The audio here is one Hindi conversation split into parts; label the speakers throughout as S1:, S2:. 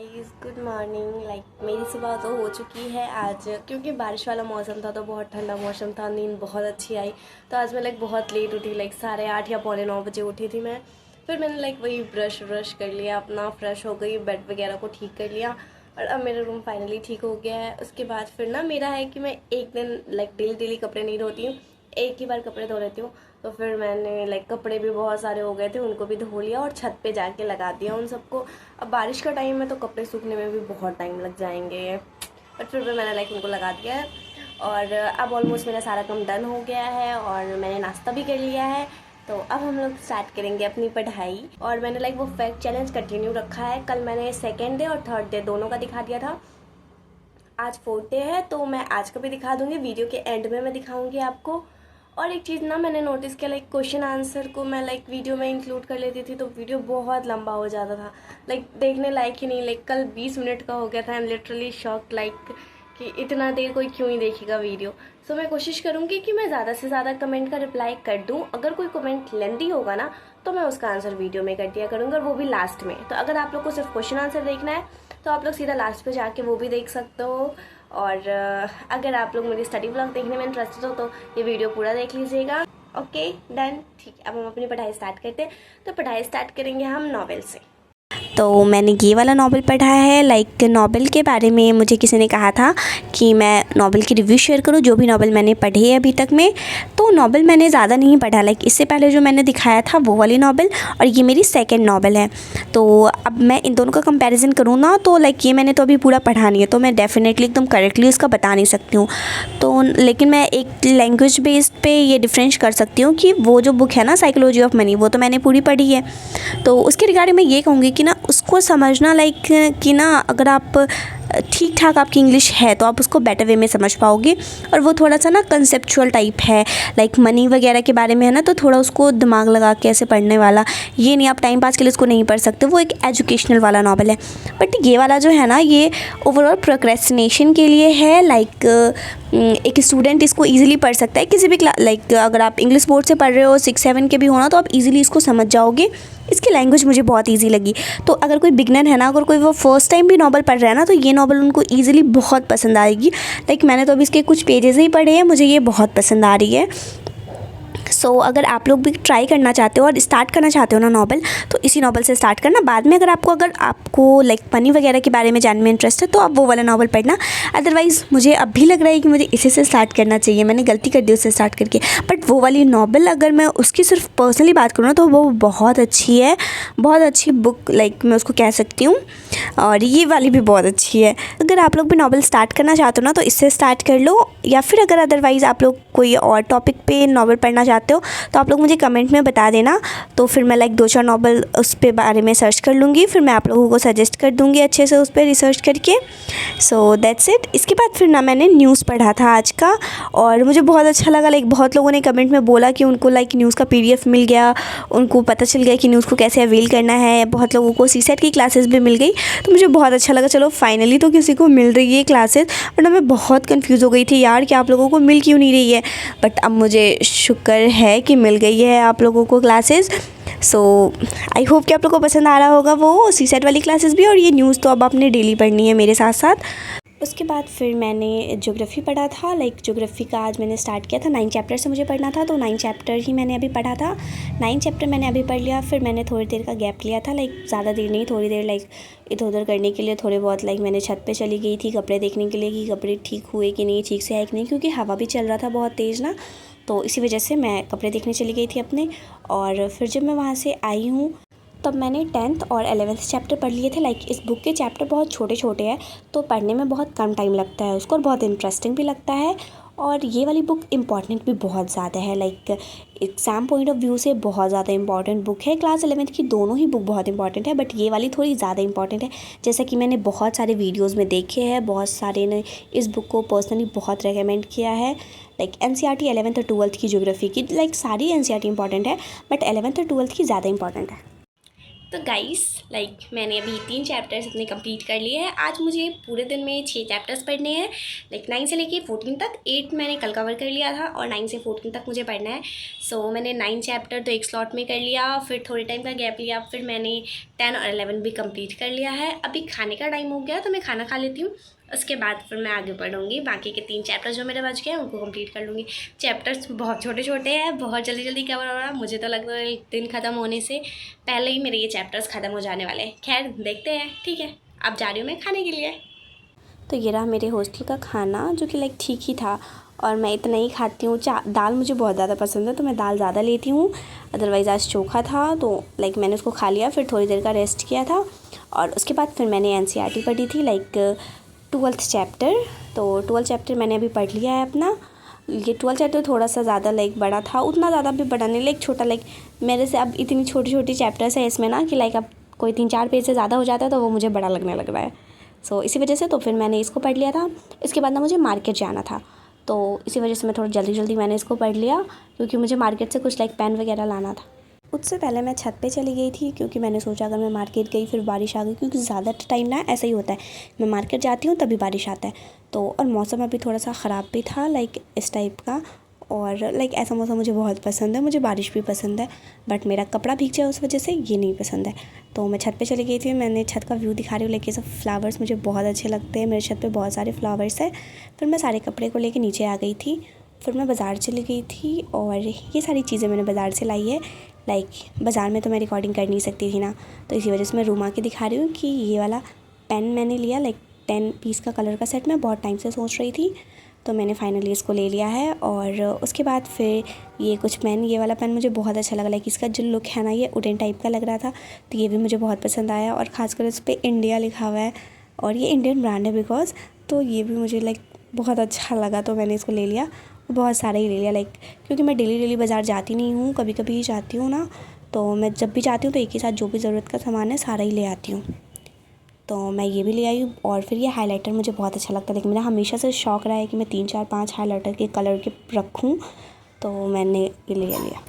S1: Good morning. मेरी सुबह तो हो चुकी है आज, क्योंकि बारिश वाला मौसम था तो बहुत ठंडा मौसम था, नींद बहुत अच्छी आई। तो आज मैं बहुत लेट उठी, 8:30 या पौने 9 बजे उठी थी मैं। फिर मैंने वही ब्रश कर लिया, अपना फ्रेश हो गई, बेड वगैरह को ठीक कर लिया और अब मेरा रूम फाइनली ठीक हो गया है। उसके बाद फिर ना मेरा है कि मैं एक दिन डेली कपड़े नहीं धोती हूँ, एक ही बार कपड़े धो लेती हूँ। तो फिर मैंने कपड़े भी बहुत सारे हो गए थे, उनको भी धो लिया और छत पे जाके लगा दिया उन सबको। अब बारिश का टाइम है तो कपड़े सूखने में भी बहुत टाइम लग जाएंगे, बट फिर भी मैंने उनको लगा दिया है। और अब ऑलमोस्ट मेरा सारा काम डन हो गया है और मैंने नाश्ता भी कर लिया है। तो अब हम लोग स्टार्ट करेंगे अपनी पढ़ाई। और मैंने वो फैक्ट चैलेंज कंटिन्यू रखा है। कल मैंने सेकेंड डे और थर्ड डे दोनों का दिखा दिया था, आज फोर्थ डे है तो मैं आज का भी दिखा दूंगी। वीडियो के एंड में मैं दिखाऊंगी आपको। और एक चीज़ ना मैंने नोटिस किया, क्वेश्चन आंसर को मैं वीडियो में इंक्लूड कर लेती थी तो वीडियो बहुत लंबा हो जाता था, देखने लायक ही नहीं। कल 20 मिनट का हो गया था। आई एम लिटरली शॉक्ड कि इतना देर कोई क्यों ही देखेगा वीडियो। सो मैं कोशिश करूँगी कि मैं ज़्यादा से ज़्यादा कमेंट का रिप्लाई कर दूँ। अगर कोई कमेंट लेंदी होगा ना तो मैं उसका आंसर वीडियो में कर दिया करूँगा, और वो भी लास्ट में। तो अगर आप लोग को सिर्फ क्वेश्चन आंसर देखना है तो आप लोग सीधा लास्ट पे जाके वो भी देख सकते हो। और अगर आप लोग मेरी स्टडी ब्लॉग देखने में इंटरेस्टेड हो तो ये वीडियो पूरा देख लीजिएगा। ओके डन, ठीक है। अब हम अपनी पढ़ाई स्टार्ट करते हैं। तो पढ़ाई स्टार्ट करेंगे हम नॉवेल से। तो मैंने ये वाला नावल पढ़ा है। नावल के बारे में मुझे किसी ने कहा था कि मैं नावल की रिव्यू शेयर करूँ, जो भी नावल मैंने पढ़ी है अभी तक में। तो नावल मैंने ज़्यादा नहीं पढ़ा, इससे पहले जो मैंने दिखाया था वो वाली नावल, और ये मेरी सेकंड नावल है। तो अब मैं इन दोनों का कंपैरिजन करूँ ना तो ये मैंने तो अभी पूरा पढ़ा नहीं है, तो मैं डेफिनेटली एकदम करेक्टली उसका बता नहीं सकती हूँ। तो लेकिन मैं एक लैंग्वेज बेस्ड पे ये डिफरेंस कर सकती हूँ कि वो जो बुक है ना साइकोलॉजी ऑफ मनी, वो तो मैंने पूरी पढ़ी है। तो उसके रिगार्डिंग मैं ये कहूँगी कि ना उसको समझना कि ना अगर आप ठीक ठाक आपकी इंग्लिश है तो आप उसको बेटर वे में समझ पाओगे। और वो थोड़ा सा ना कंसेप्चुअल टाइप है, मनी वगैरह के बारे में है ना, तो थोड़ा उसको दिमाग लगा के ऐसे पढ़ने वाला, ये नहीं आप टाइम पास के लिए उसको नहीं पढ़ सकते। वो एक एजुकेशनल वाला नावल है। बट ये वाला जो है ना ये ओवरऑल प्रोक्रेस्टिनेशन के लिए है। एक स्टूडेंट इसको ईजिली पढ़ सकता है, किसी भी अगर आप इंग्लिश बोर्ड से पढ़ रहे हो 6-7 के भी होना तो आप ईजिली इसको समझ जाओगे। इसकी लैंग्वेज मुझे बहुत ईजी लगी। तो अगर कोई बिगनर है ना, अगर कोई वो फर्स्ट टाइम भी नावल पढ़ रहा है ना, तो ये नावल उनको ईजिली बहुत पसंद आएगी। मैंने तो अभी इसके कुछ पेजेस ही पढ़े हैं, मुझे ये बहुत पसंद आ रही है। सो अगर आप लोग भी ट्राई करना चाहते हो और स्टार्ट करना चाहते हो ना नावल, तो इसी नावल से स्टार्ट करना। बाद में अगर आपको मनी वगैरह के बारे में जानने में इंटरेस्ट है तो आप वो वाला नावल पढ़ना। अदरवाइज़ मुझे अब भी लग रहा है कि मुझे इसी से स्टार्ट करना चाहिए, मैंने गलती कर दी उससे स्टार्ट करके। बट वो वाली नावल अगर मैं उसकी सिर्फ पर्सनली बात करूँ ना तो वो बहुत अच्छी है, बहुत अच्छी बुक मैं उसको कह सकती हूँ। और ये वाली भी बहुत अच्छी है। अगर आप लोग भी नावल स्टार्ट करना चाहते हो ना तो इससे स्टार्ट कर लो, या फिर अगर अदरवाइज़ आप लोग कोई और टॉपिक पे नावल पढ़ना चाहते हो तो आप लोग मुझे कमेंट में बता देना। तो फिर मैं 2-4 नावल उस पे बारे में सर्च कर लूँगी, फिर मैं आप लोगों को सजेस्ट कर दूँगी अच्छे से उस पर रिसर्च करके। So that's it. इसके बाद फिर ना मैंने न्यूज़ पढ़ा था आज का, और मुझे बहुत अच्छा लगा। बहुत लोगों ने कमेंट में बोला कि उनको न्यूज़ का PDF मिल गया, उनको पता चल गया कि न्यूज़ को कैसे अवेल करना है। बहुत लोगों को CSET की क्लासेस भी मिल गई, तो मुझे बहुत अच्छा लगा। चलो फाइनली तो किसी को मिल रही है क्लासेस, वरना मैं बहुत कंफ्यूज हो गई थी यार कि आप लोगों को मिल क्यों नहीं रही है। बट अब मुझे शुक्र है कि मिल गई है आप लोगों को क्लासेस। सो आई होप कि आप लोगों को पसंद आ रहा होगा वो CSET वाली क्लासेस भी, और ये न्यूज़ तो अब आपने डेली पढ़नी है मेरे साथ साथ। उसके बाद फिर मैंने ज्योग्राफ़ी पढ़ा था। ज्योग्राफ़ी का आज मैंने स्टार्ट किया था, 9 चैप्टर से मुझे पढ़ना था, तो 9 चैप्टर ही मैंने अभी पढ़ा था। 9 चैप्टर मैंने अभी पढ़ लिया। फिर मैंने थोड़ी देर का गैप लिया था, ज़्यादा देर नहीं, थोड़ी देर इधर उधर करने के लिए, थोड़े बहुत मैंने छत पे चली गई थी कपड़े देखने के लिए कि कपड़े ठीक हुए कि नहीं, ठीक से है कि नहीं, क्योंकि हवा भी चल रहा था बहुत तेज़ ना, तो इसी वजह से मैं कपड़े देखने चली गई थी अपने। और फिर जब मैं वहाँ से आई हूँ तब मैंने 10th और 11th चैप्टर पढ़ लिए थे। इस बुक के चैप्टर बहुत छोटे छोटे हैं तो पढ़ने में बहुत कम टाइम लगता है उसको, और बहुत इंटरेस्टिंग भी लगता है। और ये वाली बुक इम्पॉर्टेंट भी बहुत ज़्यादा है, एग्ज़ाम पॉइंट ऑफ व्यू से बहुत ज़्यादा इंपॉर्टेंट बुक है। क्लास 11th की दोनों ही बुक बहुत इंपॉर्टेंट है, बट ये वाली थोड़ी ज़्यादा इंपॉर्टेंट है। जैसा कि मैंने बहुत सारे वीडियोज़ में देखे हैं, बहुत सारे ने इस बुक को पर्सनली बहुत रेकमेंड किया है। NCERT 11th और 12th की ज्योग्राफी की सारी NCERT इंपॉर्टेंट है, बट 11th और 12th की ज़्यादा इंपॉर्टेंट है। तो गाइस मैंने अभी 3 चैप्टर्स अपने कंप्लीट कर लिए हैं। आज मुझे पूरे दिन में 6 चैप्टर्स पढ़ने हैं। 9 से लेके 14 तक, 8 मैंने कल कवर कर लिया था और 9 से 14 तक मुझे पढ़ना है। सो मैंने 9 चैप्टर तो एक स्लॉट में कर लिया, फिर थोड़े टाइम का गैप लिया, फिर मैंने 10 और 11 भी कंप्लीट कर लिया है। अभी खाने का टाइम हो गया तो मैं खाना खा लेती हूँ, उसके बाद फिर मैं आगे पढ़ूँगी। बाकी के 3 चैप्टर जो मेरे बच गए हैं उनको कंप्लीट कर लूँगी। चैप्टर्स बहुत छोटे छोटे हैं, बहुत जल्दी जल्दी कवर हो रहा है। मुझे तो लगता है दिन ख़त्म होने से पहले ही मेरे ये चैप्टर्स ख़त्म हो जाने वाले हैं। खैर देखते हैं, ठीक है। अब जा रही हूँ मैं खाने के लिए। तो ये रहा मेरे हॉस्टल का खाना, जो कि लाइक ठीक ही था, और मैं इतना ही खाती हूँ। दाल मुझे बहुत ज़्यादा पसंद है तो मैं दाल ज़्यादा लेती हूँ। अदरवाइज़ आज चोखा था तो लाइक मैंने उसको खा लिया, फिर थोड़ी देर का रेस्ट किया था, और उसके बाद फिर मैंने NCERT पढ़ी थी, लाइक 12th चैप्टर। तो 12th चैप्टर मैंने अभी पढ़ लिया है अपना। ये 12th चैप्टर थोड़ा सा ज़्यादा लाइक बड़ा था, उतना ज़्यादा भी बड़ा नहीं, लाइक छोटा। लाइक मेरे से अब इतनी छोटी छोटी चैप्टर्स है इसमें ना कि लाइक अब कोई 3-4 पेज से ज़्यादा हो जाता है तो वो मुझे बड़ा लगने लग रहा है। सो इसी वजह से तो फिर मैंने इसको पढ़ लिया था। इसके बाद ना मुझे मार्केट जाना था, तो इसी वजह से मैं थोड़ा जल्दी जल्दी मैंने इसको पढ़ लिया, क्योंकि मुझे मार्केट से कुछ लाइक पेन वगैरह लाना था। उससे पहले मैं छत पे चली गई थी, क्योंकि मैंने सोचा अगर मैं मार्केट गई फिर बारिश आ गई, क्योंकि ज़्यादा टाइम ना ऐसा ही होता है, मैं मार्केट जाती हूँ तभी बारिश आता है। तो और मौसम अभी थोड़ा सा ख़राब भी था लाइक इस टाइप का, और लाइक ऐसा मौसम मुझे बहुत पसंद है, मुझे बारिश भी पसंद है, बट मेरा कपड़ा भीग जाए उस वजह से ये नहीं पसंद है। तो मैं छत पे चली गई थी, मैंने छत का व्यू दिखा रही हूँ, लाइक ये सब फ्लावर्स मुझे बहुत अच्छे लगते हैं, मेरे छत पे बहुत सारे फ्लावर्स हैं। फिर मैं सारे कपड़े को लेके नीचे आ गई थी, फिर मैं बाज़ार चली गई थी, और ये सारी चीज़ें मैंने बाज़ार से लाई है। लाइक बाज़ार में तो मैं रिकॉर्डिंग कर नहीं सकती थी ना, तो इसी वजह से मैं रूम आके दिखा रही हूँ कि ये वाला पेन मैंने लिया, लाइक 10 पीस का कलर का सेट। मैं बहुत टाइम से सोच रही थी, तो मैंने फाइनली इसको ले लिया है। और उसके बाद फिर ये कुछ पेन, ये वाला पेन मुझे बहुत अच्छा लगा, लाइक इसका जो लुक है ना ये वुडन टाइप का लग रहा था, तो ये भी मुझे बहुत पसंद आया। और ख़ासकर इस पर इंडिया लिखा हुआ है, और ये इंडियन ब्रांड है बिकॉज, तो ये भी मुझे लाइक बहुत अच्छा लगा, तो मैंने इसको ले लिया। बहुत सारा ही ले लिया, लाइक क्योंकि मैं डेली बाज़ार जाती नहीं हूँ, कभी कभी ही जाती हूँ ना, तो मैं जब भी जाती हूँ तो एक ही साथ जो भी ज़रूरत का सामान है सारा ही ले आती हूँ। तो मैं ये भी ले आई हूँ। और फिर ये हाइलाइटर मुझे बहुत अच्छा लगता है, लेकिन मेरा हमेशा से शौक़ रहा है कि मैं 3-4-5 हाइलाइटर के कलर के रखूँ, तो मैंने ये ले लिया।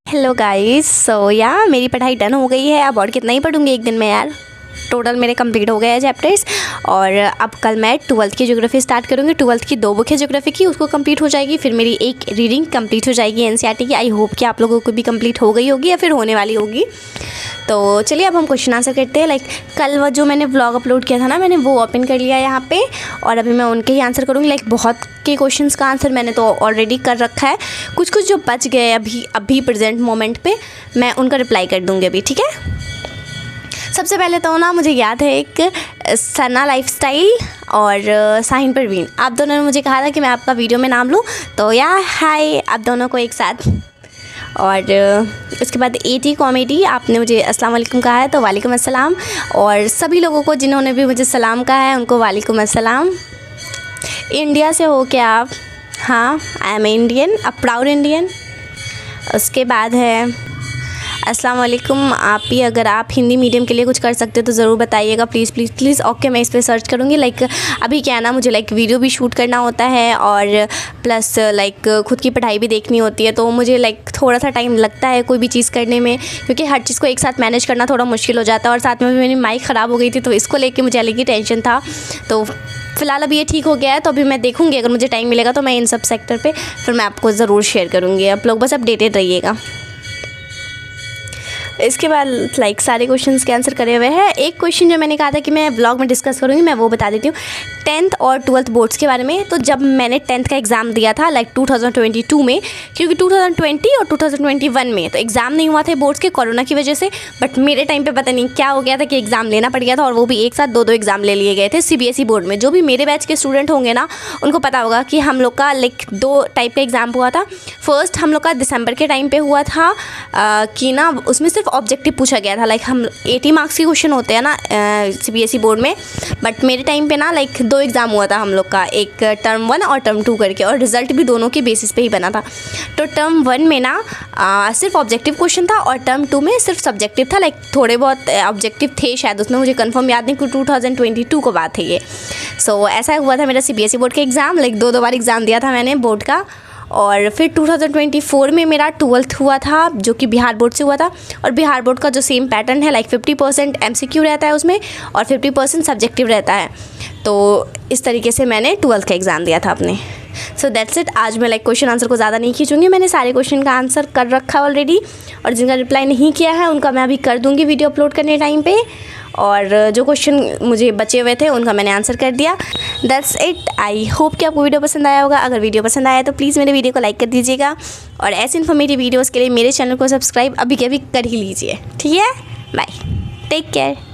S1: हेलो गाइस, सो मेरी पढ़ाई डन हो गई है। अब और कितना ही पढ़ूँगी एक दिन में यार, टोटल मेरे कंप्लीट हो गए हैं चैप्टर्स। और अब कल मैं 12th की ज्योग्राफी स्टार्ट करूँगी। 12th की 2 बुक है ज्योग्राफी की, उसको कंप्लीट हो जाएगी। फिर मेरी एक रीडिंग कंप्लीट हो जाएगी NCERT की। आई होप कि आप लोगों को भी कंप्लीट हो गई होगी या फिर होने वाली होगी। तो चलिए अब हम क्वेश्चन आंसर करते हैं। लाइक कल वो जो मैंने व्लॉग अपलोड किया था ना, मैंने वो ओपन कर लिया यहाँ पे, और अभी मैं उनके ही आंसर करूँगी। लाइक बहुत के क्वेश्चंस का आंसर मैंने तो ऑलरेडी कर रखा है, कुछ कुछ जो बच गए अभी प्रेजेंट मोमेंट पे मैं उनका रिप्लाई कर दूँगी अभी, ठीक है। सबसे पहले तो ना मुझे याद है एक सना लाइफस्टाइल और साहिन परवीन, आप दोनों ने मुझे कहा था कि मैं आपका वीडियो में नाम लूँ, तो हाय आप दोनों को एक साथ। और उसके बाद AT कॉमेडी, आपने मुझे अस्सलाम वालेकुम कहा है, तो वालेकुम अस्सलाम। और सभी लोगों को जिन्होंने भी मुझे सलाम कहा है उनको वालेकुम अस्सलाम। इंडिया से हो क्या आप? हाँ, I am Indian, a proud Indian. उसके बाद है अस्सलाम वालेकुम, आप ही अगर आप हिंदी मीडियम के लिए कुछ कर सकते हो तो ज़रूर बताइएगा, प्लीज़ प्लीज़ प्लीज़। ओके, मैं इस पर सर्च करूँगी। लाइक अभी क्या है ना, मुझे लाइक वीडियो भी शूट करना होता है और प्लस लाइक खुद की पढ़ाई भी देखनी होती है, तो मुझे लाइक थोड़ा सा टाइम लगता है कोई भी चीज़ करने में, क्योंकि हर चीज़ को एक साथ मैनेज करना थोड़ा मुश्किल हो जाता है। और साथ में भी मेरी माइक ख़राब हो गई थी, तो इसको लेके मुझे अलग ही टेंशन था। तो फ़िलहाल अभी ये ठीक हो गया है, तो अभी मैं देखूँगी अगर मुझे टाइम मिलेगा तो मैं इन सब सेक्टर पर फिर मैं आपको ज़रूर शेयर करूँगी। आप लोग बस अपडेटेड रहिएगा। इसके बाद लाइक सारे क्वेश्चंस के आंसर करे हुए हैं। एक क्वेश्चन जो मैंने कहा था कि मैं ब्लॉग में डिस्कस करूँगी, मैं वो बता देती हूँ 10th और 12th बोर्ड्स के बारे में। तो जब मैंने 10th का एग्ज़ाम दिया था लाइक 2022 में, क्योंकि 2020 और 2021 में तो एग्ज़ाम नहीं हुआ थे बोर्ड्स के कोरोना की वजह से, बट मेरे टाइम पे पता नहीं क्या हो गया था कि एग्ज़ाम लेना पड़ गया था, और वो भी एक साथ दो एग्ज़ाम ले लिए गए थे CBSE बोर्ड में। जो भी मेरे बैच के स्टूडेंट होंगे ना, उनको पता होगा कि हम लोग का लाइक 2 टाइप का एग्ज़ाम हुआ था। फर्स्ट हम लोग का दिसंबर के टाइम पे हुआ था कि ना उसमें सिर्फ ऑब्जेक्टिव पूछा गया था, लाइक हम 80 मार्क्स के क्वेश्चन होते हैं ना CBSE बोर्ड में, बट मेरे टाइम पे ना लाइक 2 एग्ज़ाम हुआ था हम लोग का, एक टर्म 1 और टर्म 2 करके, और रिजल्ट भी दोनों के बेसिस पे ही बना था। तो टर्म 1 में ना सिर्फ ऑब्जेक्टिव क्वेश्चन था, और टर्म 2 में सिर्फ सब्जेक्टिव था, लाइक थोड़े बहुत ऑब्जेक्टिव थे शायद उसमें, मुझे कंफर्म याद नहीं कि 2022 को बात है ये। सो ऐसा हुआ था मेरा CBSE बोर्ड का एग्ज़ाम, लाइक 2 बार एग्ज़ाम दिया था मैंने बोर्ड का। और फिर 2024 में मेरा 12th हुआ था, जो कि बिहार बोर्ड से हुआ था। और बिहार बोर्ड का जो सेम पैटर्न है, लाइक 50% MCQ रहता है उसमें और 50% सब्जेक्टिव रहता है। तो इस तरीके से मैंने 12th का एग्ज़ाम दिया था अपने। So that's it. आज मैं लाइक क्वेश्चन आंसर को ज़्यादा नहीं खींचूंगी, मैंने सारे क्वेश्चन का आंसर कर रखा ऑलरेडी, और जिनका रिप्लाई नहीं किया है उनका मैं अभी कर दूँगी वीडियो अपलोड करने टाइम पे। और जो क्वेश्चन मुझे बचे हुए थे उनका मैंने आंसर कर दिया। That's it. आई होप कि आपको वीडियो पसंद आया होगा। अगर वीडियो पसंद आया तो प्लीज़ मेरे वीडियो को लाइक कर दीजिएगा, और ऐसे इन्फॉर्मेटिव वीडियोज़ के लिए मेरे चैनल को सब्सक्राइब अभी के अभी कर ही लीजिए। ठीक है, बाय, टेक केयर।